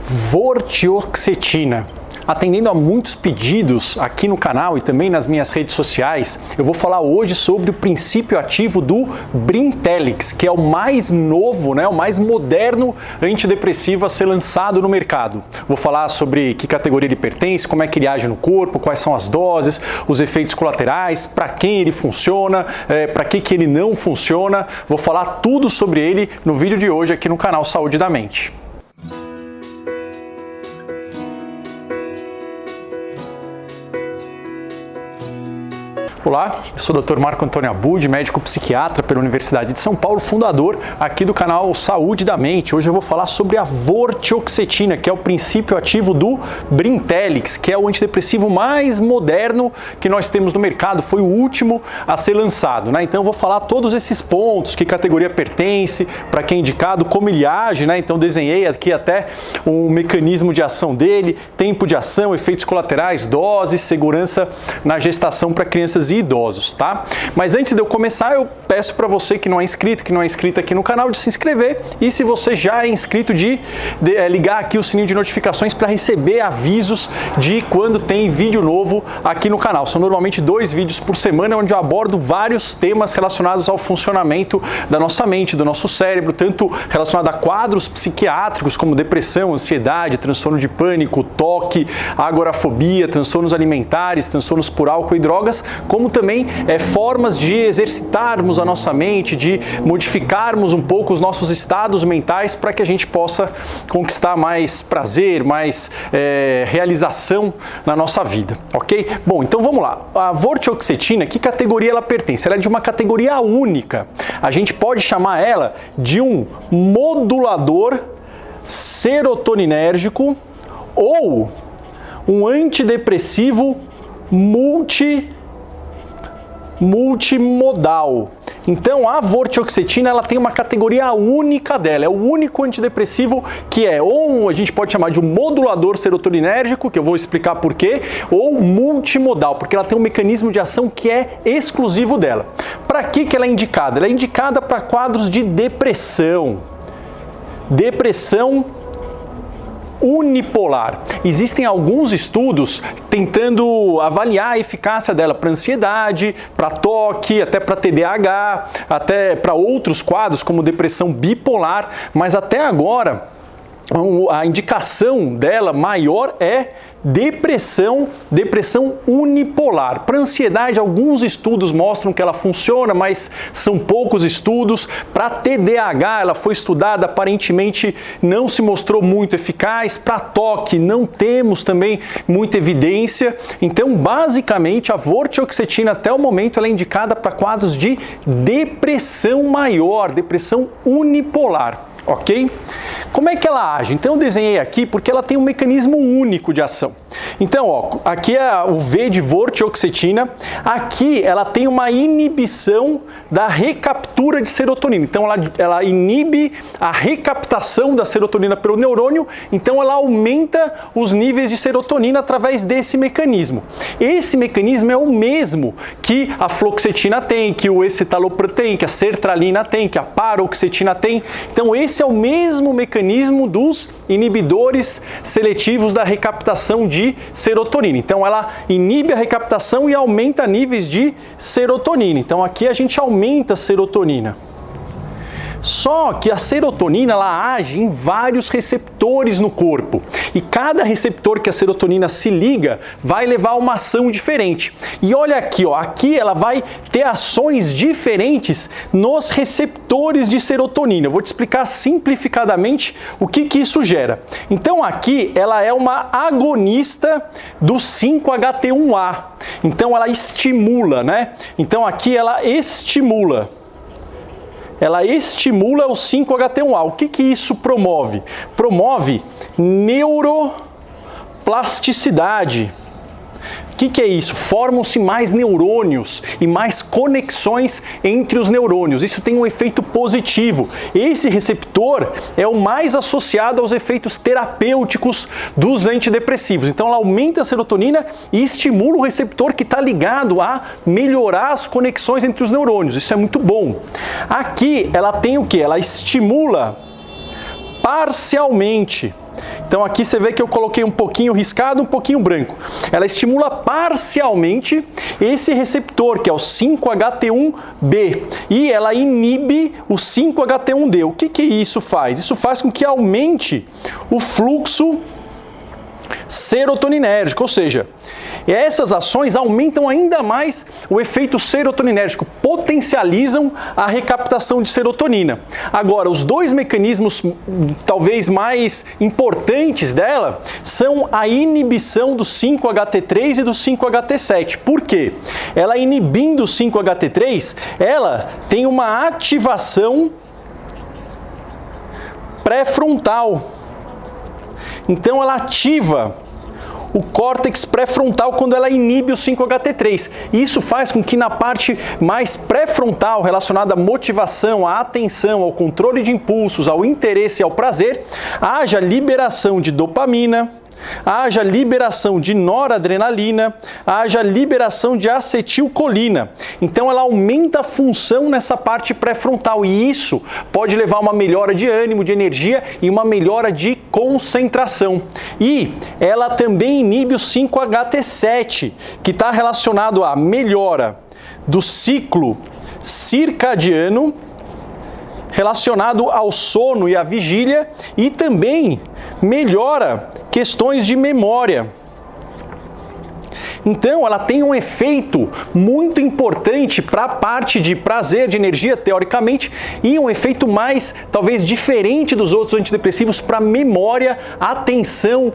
vortioxetina. Atendendo a muitos pedidos aqui no canal e também nas minhas redes sociais, eu vou falar hoje sobre o princípio ativo do Brintellix, que é o mais novo, o mais moderno antidepressivo a ser lançado no mercado. Vou falar sobre que categoria ele pertence, como é que ele age no corpo, quais são as doses, os efeitos colaterais, para quem ele funciona, para que ele não funciona. Vou falar tudo sobre ele no vídeo de hoje aqui no canal Saúde da Mente. Olá, eu sou o Dr. Marco Antônio Abud, médico psiquiatra pela Universidade de São Paulo, fundador aqui do canal Saúde da Mente. Hoje eu vou falar sobre a vortioxetina, que é o princípio ativo do Brintellix, que é o antidepressivo mais moderno que nós temos no mercado, foi o último a ser lançado, Então eu vou falar todos esses pontos, que categoria pertence, para quem é indicado, como ele age, Então desenhei aqui até um mecanismo de ação dele, tempo de ação, efeitos colaterais, doses, segurança na gestação para crianças e idosos, tá? Mas antes de eu começar, eu peço para você que não é inscrito, que não é inscrita aqui no canal, de se inscrever, e se você já é inscrito, de ligar aqui o sininho de notificações para receber avisos de quando tem vídeo novo aqui no canal. São normalmente 2 vídeos por semana, onde eu abordo vários temas relacionados ao funcionamento da nossa mente, do nosso cérebro, tanto relacionado a quadros psiquiátricos como depressão, ansiedade, transtorno de pânico, toque, agorafobia, transtornos alimentares, transtornos por álcool e drogas, como também formas de exercitarmos a nossa mente, de modificarmos um pouco os nossos estados mentais para que a gente possa conquistar mais prazer, mais realização na nossa vida, ok? Bom, então vamos lá. A vortioxetina, que categoria ela pertence? Ela é de uma categoria única. A gente pode chamar ela de um modulador serotoninérgico ou um antidepressivo multimodal. Então a vortioxetina ela tem uma categoria única dela, é o único antidepressivo que ou a gente pode chamar de um modulador serotoninérgico, que eu vou explicar por quê, ou multimodal, porque ela tem um mecanismo de ação que é exclusivo dela. Para que ela é indicada? Ela é indicada para quadros de depressão unipolar. Existem alguns estudos tentando avaliar a eficácia dela para ansiedade, para toque, até para TDAH, até para outros quadros como depressão bipolar, mas até agora a indicação dela maior é depressão unipolar. Para ansiedade, alguns estudos mostram que ela funciona, mas são poucos estudos. Para TDAH, ela foi estudada, aparentemente não se mostrou muito eficaz. Para toque, não temos também muita evidência. Então, basicamente, a vortioxetina, até o momento, ela é indicada para quadros de depressão maior, depressão unipolar. Ok? Como é que ela age? Então eu desenhei aqui porque ela tem um mecanismo único de ação. Então, aqui é o V de vortioxetina. Aqui ela tem uma inibição da recaptura de serotonina. Então ela inibe a recaptação da serotonina pelo neurônio. Então ela aumenta os níveis de serotonina através desse mecanismo. Esse mecanismo é o mesmo que a fluoxetina tem, que o escitalopram tem, que a sertralina tem, que a paroxetina tem. Então esse é o mesmo mecanismo dos inibidores seletivos da recaptação de serotonina. Então ela inibe a recaptação e aumenta níveis de serotonina. Então aqui a gente aumenta a serotonina. Só que a serotonina ela age em vários receptores no corpo e cada receptor que a serotonina se liga vai levar a uma ação diferente. E olha aqui, aqui ela vai ter ações diferentes nos receptores de serotonina. Eu vou te explicar simplificadamente o que isso gera. Então aqui ela é uma agonista do 5-HT1A. Então ela estimula, Então aqui ela estimula o 5-HT1A. O que isso promove? Promove neuroplasticidade. O que é isso? Formam-se mais neurônios e mais conexões entre os neurônios. Isso tem um efeito positivo. Esse receptor é o mais associado aos efeitos terapêuticos dos antidepressivos. Então ela aumenta a serotonina e estimula o receptor que está ligado a melhorar as conexões entre os neurônios. Isso é muito bom. Aqui ela tem o quê? Ela estimula parcialmente. Então aqui você vê que eu coloquei um pouquinho riscado, um pouquinho branco. Ela estimula parcialmente esse receptor, que é o 5-HT1B, e ela inibe o 5-HT1D. O que isso faz? Isso faz com que aumente o fluxo serotoninérgico, ou seja, essas ações aumentam ainda mais o efeito serotoninérgico, potencializam a recaptação de serotonina. Agora, os dois mecanismos talvez mais importantes dela são a inibição do 5-HT3 e do 5-HT7. Por quê? Ela inibindo o 5-HT3, ela tem uma ativação pré-frontal. Então ela ativa o córtex pré-frontal quando ela inibe o 5-HT3. Isso faz com que na parte mais pré-frontal, relacionada à motivação, à atenção, ao controle de impulsos, ao interesse e ao prazer, haja liberação de dopamina, haja liberação de noradrenalina, haja liberação de acetilcolina. Então ela aumenta a função nessa parte pré-frontal e isso pode levar a uma melhora de ânimo, de energia e uma melhora de concentração. E ela também inibe o 5-HT7, que está relacionado à melhora do ciclo circadiano, relacionado ao sono e à vigília, e também melhora questões de memória. Então, ela tem um efeito muito importante para a parte de prazer, de energia, teoricamente, e um efeito mais, talvez, diferente dos outros antidepressivos para memória, atenção,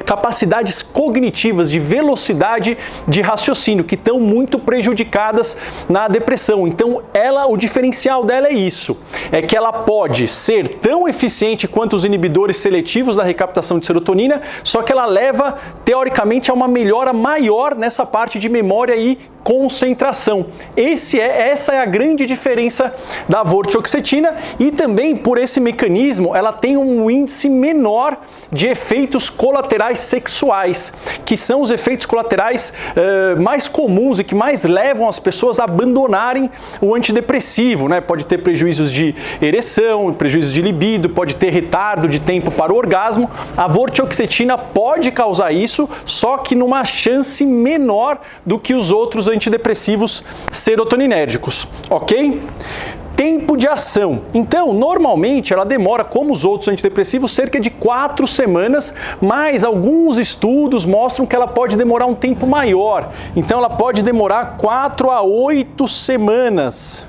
capacidades cognitivas, de velocidade de raciocínio, que estão muito prejudicadas na depressão. Então, o diferencial dela é isso, é que ela pode ser tão eficiente quanto os inibidores seletivos da recaptação de serotonina, só que ela leva, teoricamente, a uma melhora maior nessa parte de memória e concentração. Essa é a grande diferença da vortioxetina e também por esse mecanismo ela tem um índice menor de efeitos colaterais sexuais, que são os efeitos colaterais mais comuns e que mais levam as pessoas a abandonarem o antidepressivo, né? Pode ter prejuízos de ereção, prejuízos de libido, pode ter retardo de tempo para o orgasmo. A vortioxetina pode causar isso, só que numa chance menor do que os outros antidepressivos serotoninérgicos, ok? Tempo de ação. Então, normalmente ela demora, como os outros antidepressivos, cerca de 4 semanas, mas alguns estudos mostram que ela pode demorar um tempo maior. Então, ela pode demorar 4 a 8 semanas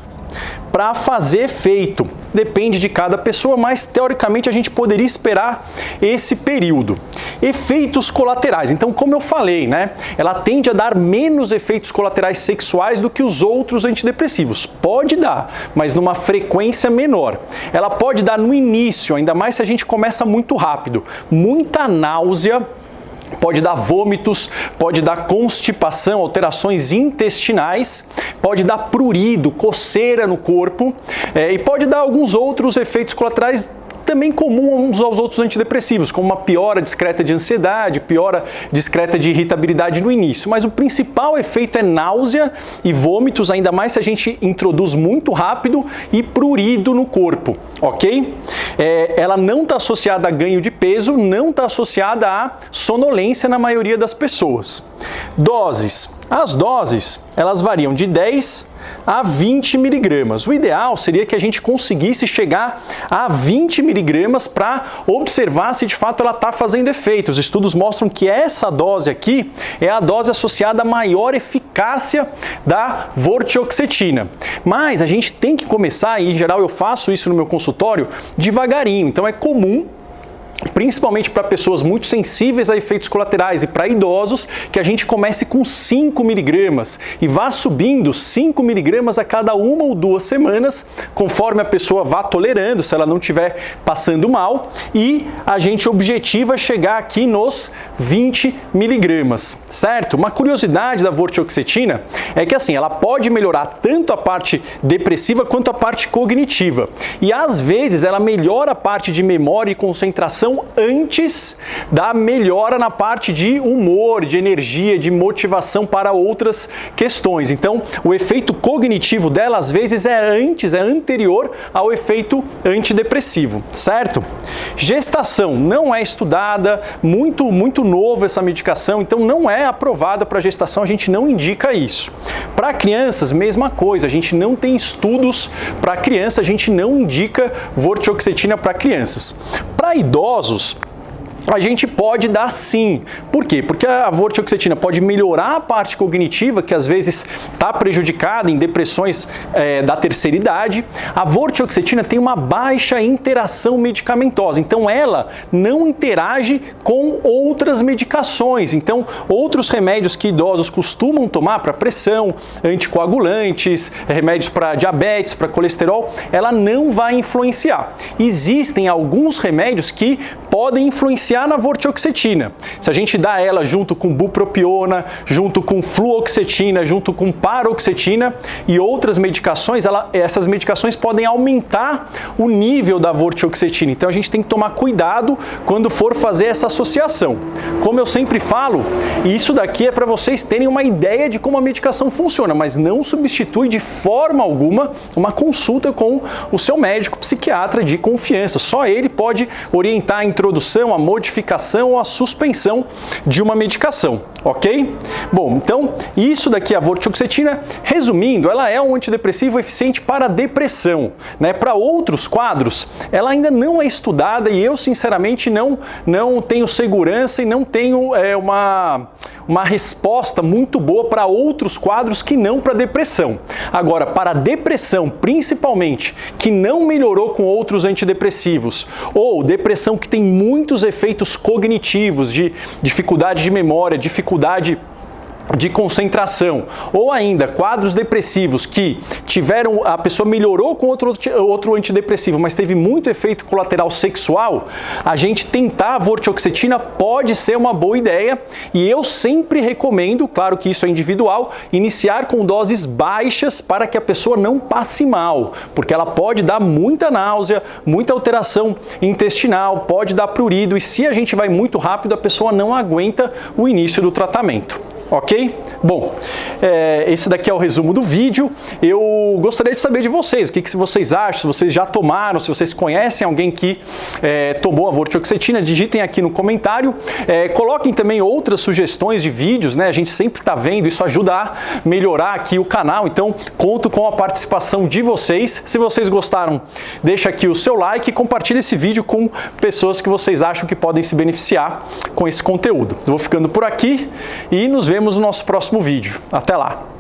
para fazer efeito. Depende de cada pessoa, mas teoricamente a gente poderia esperar esse período. Efeitos colaterais. Então, como eu falei, né? Ela tende a dar menos efeitos colaterais sexuais do que os outros antidepressivos. Pode dar, mas numa frequência menor. Ela pode dar no início, ainda mais se a gente começa muito rápido. Muita náusea, pode dar vômitos, pode dar constipação, alterações intestinais, pode dar prurido, coceira no corpo e pode dar alguns outros efeitos colaterais também comuns aos outros antidepressivos, como uma piora discreta de ansiedade, piora discreta de irritabilidade no início. Mas o principal efeito é náusea e vômitos, ainda mais se a gente introduz muito rápido, e prurido no corpo, ok? Ela não está associada a ganho de peso, não está associada a sonolência na maioria das pessoas. Doses. As doses, elas variam de 10 a 20 miligramas. O ideal seria que a gente conseguisse chegar a 20 miligramas para observar se de fato ela está fazendo efeito. Os estudos mostram que essa dose aqui é a dose associada à maior eficácia da vortioxetina. Mas a gente tem que começar, e em geral eu faço isso no meu consultório, devagarinho. Então é comum, principalmente para pessoas muito sensíveis a efeitos colaterais e para idosos, que a gente comece com 5 miligramas e vá subindo 5 miligramas a cada 1 ou 2 semanas, conforme a pessoa vá tolerando, se ela não estiver passando mal, e a gente objetiva chegar aqui nos 20 miligramas, certo? Uma curiosidade da vortioxetina é que assim, ela pode melhorar tanto a parte depressiva quanto a parte cognitiva, e às vezes ela melhora a parte de memória e concentração gestação antes da melhora na parte de humor, de energia, de motivação para outras questões. Então, o efeito cognitivo dela, às vezes, é anterior ao efeito antidepressivo, certo? Gestação não é estudada, muito novo essa medicação, então não é aprovada para gestação, a gente não indica isso. Para crianças, mesma coisa, a gente não tem estudos para criança, a gente não indica vortioxetina para crianças. Para idosos, a gente pode dar sim. Por quê? Porque a vortioxetina pode melhorar a parte cognitiva, que às vezes está prejudicada em depressões da terceira idade. A vortioxetina tem uma baixa interação medicamentosa, então ela não interage com outras medicações. Então, outros remédios que idosos costumam tomar para pressão, anticoagulantes, remédios para diabetes, para colesterol, ela não vai influenciar. Existem alguns remédios que podem influenciar na vortioxetina. Se a gente dá ela junto com bupropiona, junto com fluoxetina, junto com paroxetina e outras medicações, essas medicações podem aumentar o nível da vortioxetina. Então a gente tem que tomar cuidado quando for fazer essa associação. Como eu sempre falo, isso daqui é para vocês terem uma ideia de como a medicação funciona, mas não substitui de forma alguma uma consulta com o seu médico psiquiatra de confiança. Só ele pode orientar a introdução, a modificação ou a suspensão de uma medicação, ok? Bom, então, isso daqui é a vortioxetina. Resumindo, ela é um antidepressivo eficiente para depressão, né? Para outros quadros, ela ainda não é estudada e eu, sinceramente, não tenho segurança e não tenho uma resposta muito boa para outros quadros que não para depressão. Agora, para depressão, principalmente, que não melhorou com outros antidepressivos, ou depressão que tem muitos efeitos cognitivos, de dificuldade de memória, dificuldade de concentração, ou ainda quadros depressivos que a pessoa melhorou com outro antidepressivo, mas teve muito efeito colateral sexual, a gente tentar a vortioxetina pode ser uma boa ideia e eu sempre recomendo, claro que isso é individual, iniciar com doses baixas para que a pessoa não passe mal, porque ela pode dar muita náusea, muita alteração intestinal, pode dar prurido e se a gente vai muito rápido, a pessoa não aguenta o início do tratamento. Ok? Bom, esse daqui é o resumo do vídeo. Eu gostaria de saber de vocês, o que vocês acham, se vocês já tomaram, se vocês conhecem alguém que tomou a vortioxetina, digitem aqui no comentário. Coloquem também outras sugestões de vídeos, né? A gente sempre está vendo, isso ajuda a melhorar aqui o canal, então conto com a participação de vocês. Se vocês gostaram, deixa aqui o seu like e compartilhe esse vídeo com pessoas que vocês acham que podem se beneficiar com esse conteúdo. Eu vou ficando por aqui e nos vemos no nosso próximo vídeo. Até lá!